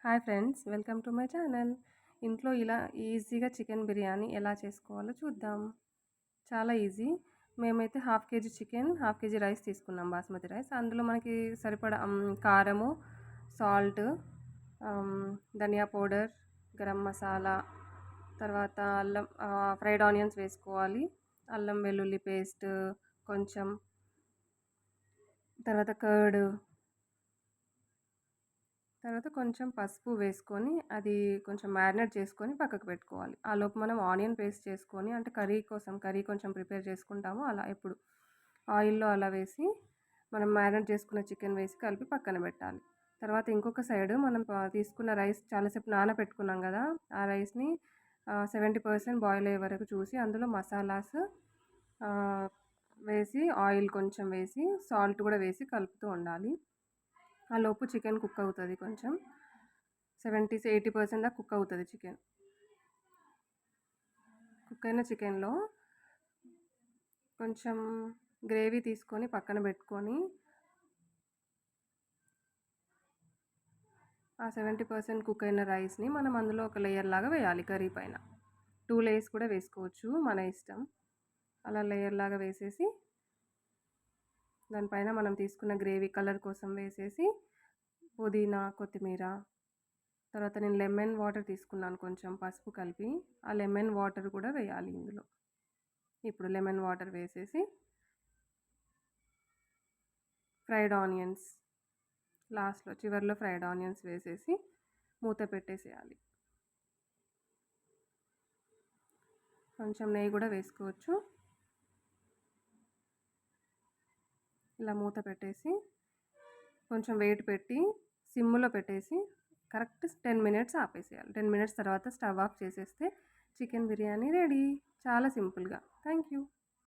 Hi friends, welcome to my channel. ఇంట్లో ఇలా ఈజీగా చికెన్ బిర్యానీ ఎలా చేసుకోవాలో చూద్దాం. చాలా ఈజీ. మేమైతే half KG chicken, half KG rice తీసుకున్నాం, బాస్మతి రైస్. అందులో మనకి సరిపడా కారము, సాల్ట్, ధనియా పౌడర్, గరం మసాలా, తర్వాత అల్లం, ఫ్రైడ్ ఆనియన్స్ వేసుకోవాలి, అల్లం వెల్లుల్లి పేస్ట్ కొంచెం, తర్వాత కర్డ్, తర్వాత కొంచెం పసుపు వేసుకొని అది కొంచెం మ్యారినేట్ చేసుకొని పక్కకు పెట్టుకోవాలి. ఆలోపు మనం ఆనియన్ పేస్ట్ చేసుకొని, అంటే కర్రీ కొంచెం ప్రిపేర్ చేసుకుంటాము. అలా ఎప్పుడు ఆయిల్లో అలా వేసి మనం మ్యారినేట్ చేసుకున్న చికెన్ వేసి కలిపి పక్కన పెట్టాలి. తర్వాత ఇంకొక సైడ్ మనం తీసుకున్న రైస్ చాలాసేపు నానబెట్టుకున్నాం కదా, ఆ రైస్ని 70% బాయిల్ అయ్యే వరకు చూసి అందులో మసాలాస్ వేసి, ఆయిల్ కొంచెం వేసి, సాల్ట్ కూడా వేసి కలుపుతూ ఉండాలి. ఆ లోపు చికెన్ కుక్ అవుతుంది. కొంచెం 70-80% దాకా కుక్ అవుతుంది చికెన్. కుక్ అయిన చికెన్లో కొంచెం గ్రేవీ తీసుకొని పక్కన పెట్టుకొని, ఆ 70% కుక్ అయిన రైస్ని మనం అందులో ఒక లేయర్ లాగా వేయాలి. కర్రీ పైన 2 లేయర్స్ కూడా వేసుకోవచ్చు, మన ఇష్టం. అలా లేయర్ లాగా వేసేసి దానిపైన మనం తీసుకున్న గ్రేవీ కలర్ కోసం వేసేసి పుదీనా, కొత్తిమీర, తర్వాత నేను లెమన్ వాటర్ తీసుకున్నాను కొంచెం పసుపు కలిపి, ఆ లెమన్ వాటర్ కూడా వేయాలి ఇందులో. ఇప్పుడు లెమన్ వాటర్ వేసేసి ఫ్రైడ్ ఆనియన్స్ లాస్ట్లో చివరిలో ఫ్రైడ్ ఆనియన్స్ వేసేసి మూత పెట్టేసేయాలి. కొంచెం నెయ్యి కూడా వేసుకోవచ్చు. ఇలా మూత పెట్టేసి కొంచెం వెయిట్ పెట్టి సిమ్లో పెట్టేసి కరెక్ట్ 10 మినిట్స్ ఆపేసేయాలి. 10 మినిట్స్ తర్వాత స్టవ్ ఆఫ్ చేసేస్తే చికెన్ బిర్యానీ రెడీ. చాలా సింపుల్గా. Thank you.